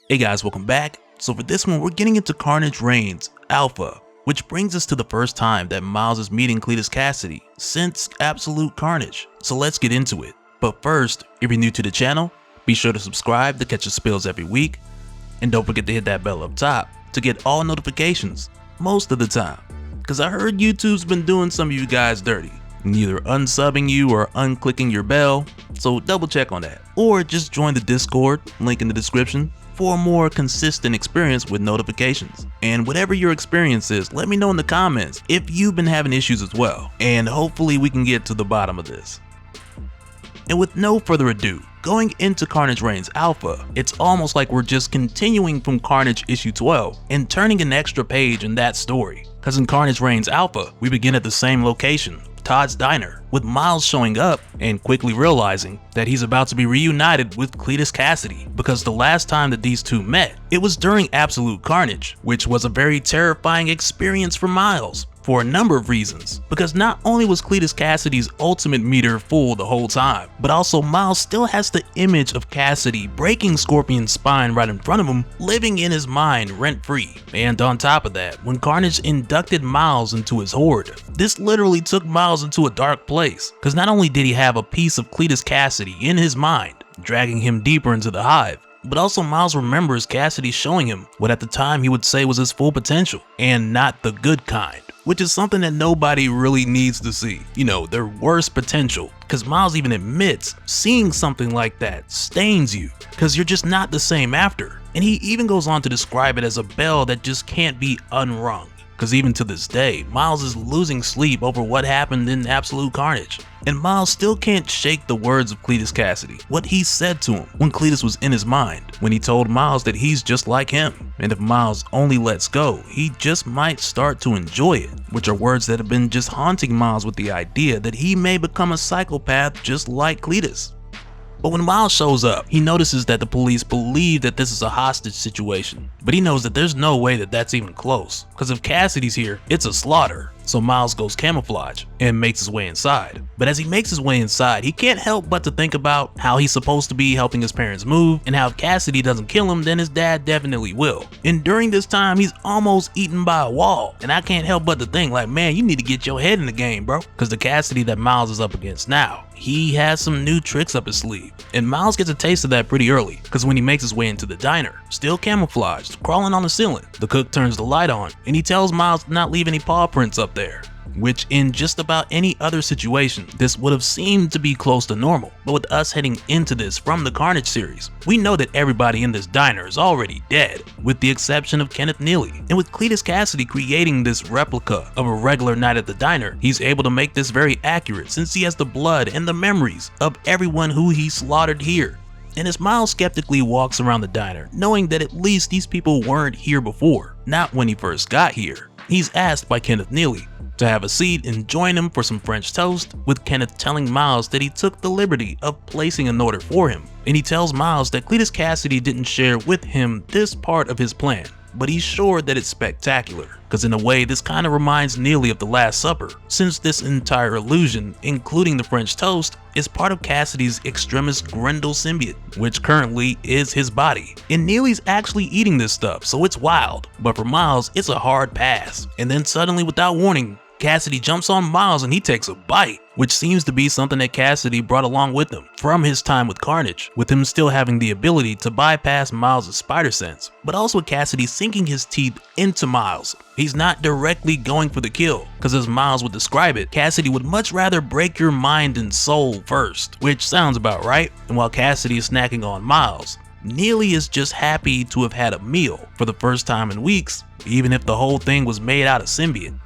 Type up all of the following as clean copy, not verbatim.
Hey guys, welcome back. So for this one, we're getting into Carnage Reigns Alpha, which brings us to the first time that Miles is meeting Cletus Kasady since Absolute Carnage. So let's get into it. But first, if you're new to the channel, be sure to subscribe to catch the spills every week. And don't forget to hit that bell up top to get all notifications most of the time. Cause I heard YouTube's been doing some of you guys dirty, either unsubbing you or unclicking your bell, so double check on that. Or just join the Discord, link in the description, for a more consistent experience with notifications. And whatever your experience is, let me know in the comments if you've been having issues as well, and hopefully we can get to the bottom of this. And with no further ado, going into Carnage Reigns Alpha, it's almost like we're just continuing from Carnage issue 12 and turning an extra page in that story. Cause in Carnage Reigns Alpha, we begin at the same location, Todd's Diner, with Miles showing up and quickly realizing that he's about to be reunited with Cletus Kasady, because the last time that these two met, it was during Absolute Carnage, which was a very terrifying experience for Miles. For a number of reasons, because not only was Cletus Kasady's ultimate meter full the whole time, but also Miles still has the image of Kasady breaking Scorpion's spine right in front of him, living in his mind rent-free. And on top of that, when Carnage inducted Miles into his horde, this literally took Miles into a dark place, because not only did he have a piece of Cletus Kasady in his mind, dragging him deeper into the hive, but also Miles remembers Kasady showing him what at the time he would say was his full potential, and not the good kind. Which is something that nobody really needs to see, you know, their worst potential. Cause Miles even admits seeing something like that stains you, cause you're just not the same after. And he even goes on to describe it as a bell that just can't be unrung. Cause even to this day, Miles is losing sleep over what happened in Absolute Carnage. And Miles still can't shake the words of Cletus Kasady, what he said to him when Cletus was in his mind, when he told Miles that he's just like him, and if Miles only lets go, he just might start to enjoy it, which are words that have been just haunting Miles with the idea that he may become a psychopath just like Cletus. But when Miles shows up, he notices that the police believe that this is a hostage situation, but he knows that there's no way that that's even close, because if Kasady's here, it's a slaughter. So Miles goes camouflage and makes his way inside. But as he makes his way inside, he can't help but to think about how he's supposed to be helping his parents move, and how if Kasady doesn't kill him, then his dad definitely will. And during this time, he's almost eaten by a wall. And I can't help but to think like, man, you need to get your head in the game, bro. Because the Kasady that Miles is up against now, he has some new tricks up his sleeve. And Miles gets a taste of that pretty early, because when he makes his way into the diner, still camouflaged, crawling on the ceiling, the cook turns the light on, and he tells Miles to not leave any paw prints up there. Which in just about any other situation, this would have seemed to be close to normal. But with us heading into this from the Carnage series, we know that everybody in this diner is already dead, with the exception of Kenneth Neely. And with Cletus Kasady creating this replica of a regular night at the diner, he's able to make this very accurate since he has the blood and the memories of everyone who he slaughtered here. And as Miles skeptically walks around the diner, knowing that at least these people weren't here before, not when he first got here, he's asked by Kenneth Neely to have a seat and join him for some French toast, with Kenneth telling Miles that he took the liberty of placing an order for him. And he tells Miles that Cletus Kasady didn't share with him this part of his plan, but he's sure that it's spectacular, because in a way this kind of reminds Neely of the Last Supper, since this entire illusion, including the French toast, is part of Kasady's extremis Grendel symbiote, which currently is his body. And Neely's actually eating this stuff, so it's wild, but for Miles it's a hard pass. And then suddenly, without warning, Kasady jumps on Miles and he takes a bite, which seems to be something that Kasady brought along with him from his time with Carnage, with him still having the ability to bypass Miles' spider sense, but also with Kasady sinking his teeth into Miles. He's not directly going for the kill, because as Miles would describe it, Kasady would much rather break your mind and soul first, which sounds about right. And while Kasady is snacking on Miles, Neely is just happy to have had a meal for the first time in weeks, even if the whole thing was made out of symbiote.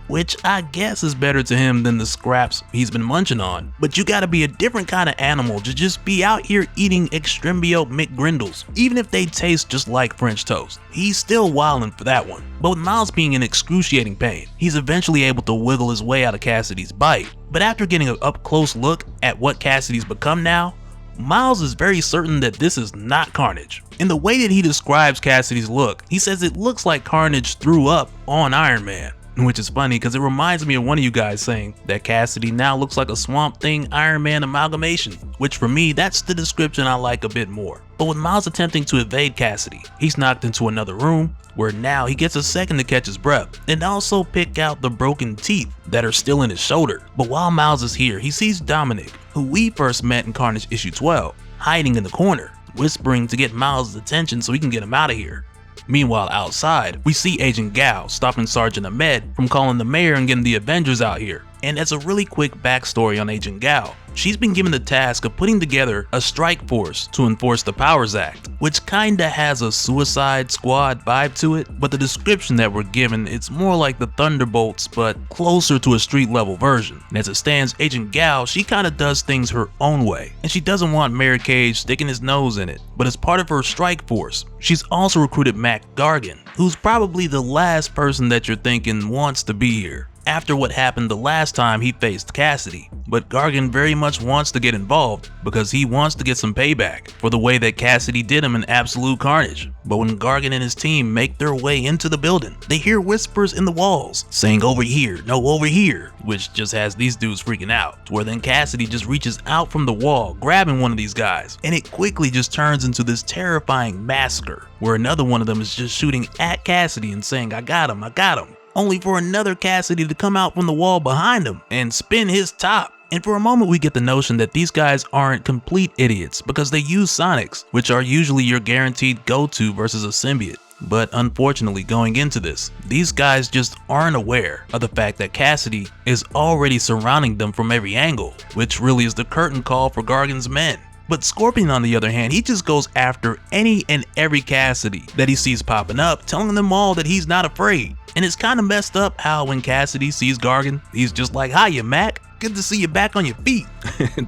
Which I guess is better to him than the scraps he's been munching on. But you gotta be a different kind of animal to just be out here eating extrembiote McGrindles, even if they taste just like French toast. He's still wildin' for that one. But with Miles being in excruciating pain, he's eventually able to wiggle his way out of Kasady's bite. But after getting an up close look at what Kasady's become now, Miles is very certain that this is not Carnage. In the way that he describes Kasady's look, he says it looks like Carnage threw up on Iron Man. Which is funny because it reminds me of one of you guys saying that Kasady now looks like a Swamp Thing Iron Man amalgamation, which for me, that's the description I like a bit more. But with Miles attempting to evade Kasady, he's knocked into another room where now he gets a second to catch his breath and also pick out the broken teeth that are still in his shoulder. But while Miles is here, he sees Dominic, who we first met in Carnage issue 12, hiding in the corner, whispering to get Miles' attention so he can get him out of here. Meanwhile, outside, we see Agent Gal stopping Sergeant Ahmed from calling the mayor and getting the Avengers out here. And as a really quick backstory on Agent Gal, she's been given the task of putting together a strike force to enforce the Powers Act, which kinda has a Suicide Squad vibe to it, but the description that we're given, it's more like the Thunderbolts, but closer to a street level version. And as it stands, Agent Gal, she kinda does things her own way, and she doesn't want Mayor Cage sticking his nose in it. But as part of her strike force, she's also recruited Mac Gargan, who's probably the last person that you're thinking wants to be here after what happened the last time he faced Kasady. But Gargan very much wants to get involved because he wants to get some payback for the way that Kasady did him in Absolute Carnage. But when Gargan and his team make their way into the building, they hear whispers in the walls saying over here, no over here, which just has these dudes freaking out, where then Kasady just reaches out from the wall, grabbing one of these guys, and it quickly just turns into this terrifying massacre where another one of them is just shooting at Kasady and saying, I got him, only for another Kasady to come out from the wall behind him and spin his top. And for a moment we get the notion that these guys aren't complete idiots because they use Sonics, which are usually your guaranteed go-to versus a symbiote. But unfortunately, going into this, these guys just aren't aware of the fact that Kasady is already surrounding them from every angle, which really is the curtain call for Gargan's men. But Scorpion, on the other hand, he just goes after any and every Kasady that he sees popping up, telling them all that he's not afraid. And it's kind of messed up how when Kasady sees Gargan, he's just like, hiya Mac, good to see you back on your feet.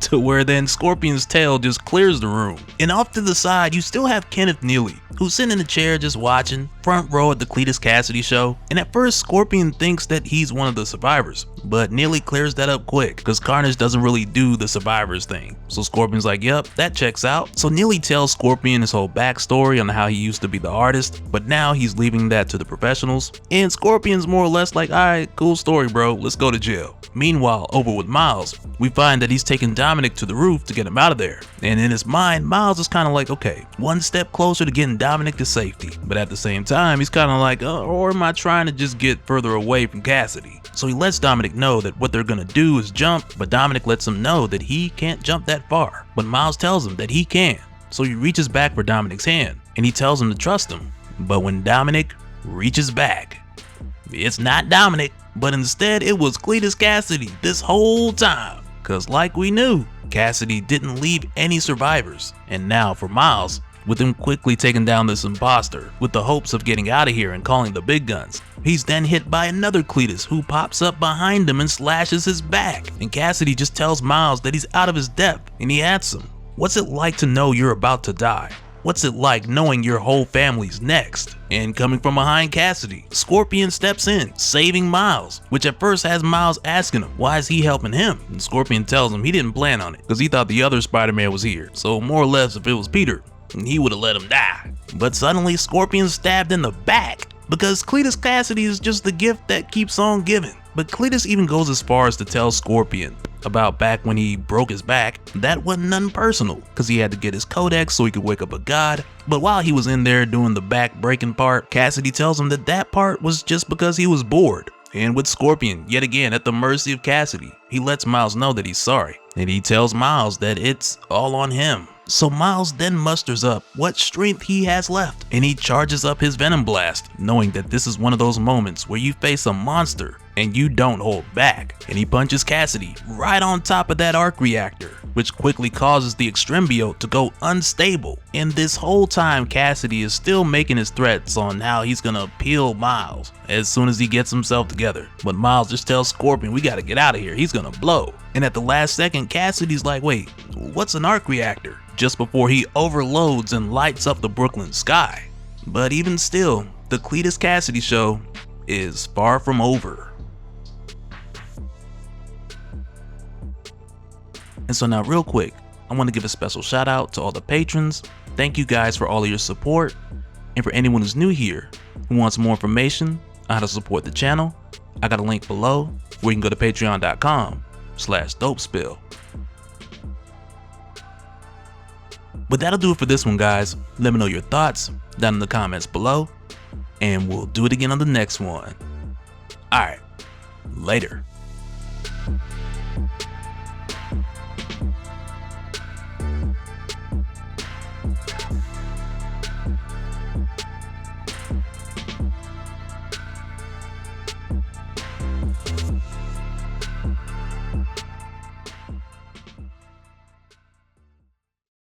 To where then Scorpion's tail just clears the room. And off to the side, you still have Kenneth Neely, who's sitting in a chair just watching, front row at the Cletus Kasady show. And at first, Scorpion thinks that he's one of the survivors, but Neely clears that up quick because Carnage doesn't really do the survivors thing. So Scorpion's like, yep, that checks out. So Neely tells Scorpion his whole backstory on how he used to be the artist, but now he's leaving that to the professionals. And Scorpion's more or less like, alright, cool story bro, let's go to jail. Meanwhile, over with Miles, we find that he's taking Dominic to the roof to get him out of there. And in his mind, Miles is kind of like, okay, one step closer to getting Dominic to safety. But at the same time, he's kind of like, or am I trying to just get further away from Kasady? So he lets Dominic know that what they're gonna do is jump, but Dominic lets him know that he can't jump that far. But Miles tells him that he can. So he reaches back for Dominic's hand, and he tells him to trust him. But when Dominic reaches back, it's not Dominic, but instead it was Cletus Kasady this whole time. Cause like we knew, Kasady didn't leave any survivors. And now for Miles, with him quickly taking down this imposter with the hopes of getting out of here and calling the big guns, he's then hit by another Cletus who pops up behind him and slashes his back. And Kasady just tells Miles that he's out of his depth, and he asks him, what's it like to know you're about to die? What's it like knowing your whole family's next? And coming from behind Kasady, Scorpion steps in, saving Miles, which at first has Miles asking him, why is he helping him? And Scorpion tells him he didn't plan on it, because he thought the other Spider-Man was here. So more or less if it was Peter, he would have let him die. But suddenly Scorpion's stabbed in the back, because Cletus Kasady is just the gift that keeps on giving. But Cletus even goes as far as to tell Scorpion about back when he broke his back, that wasn't nothing personal, because he had to get his codex so he could wake up a god. But while he was in there doing the back breaking part, Kasady tells him that that part was just because he was bored. And with Scorpion, yet again at the mercy of Kasady, he lets Miles know that he's sorry, and he tells Miles that it's all on him. So Miles then musters up what strength he has left, and he charges up his Venom Blast, knowing that this is one of those moments where you face a monster and you don't hold back. And he punches Kasady right on top of that arc reactor, which quickly causes the Symbiote to go unstable. And this whole time Kasady is still making his threats on how he's gonna peel Miles as soon as he gets himself together. But Miles just tells Scorpion, we gotta get out of here, he's gonna blow. And at the last second, Kasady's like, wait, what's an arc reactor? Just before he overloads and lights up the Brooklyn sky. But even still, the Cletus Kasady show is far from over. And so now real quick, I want to give a special shout out to all the patrons. Thank you guys for all of your support. And for anyone who's new here who wants more information on how to support the channel, I got a link below where you can go to patreon.com/dopespill. But that'll do it for this one, guys. Let me know your thoughts down in the comments below, and we'll do it again on the next one. Alright, later.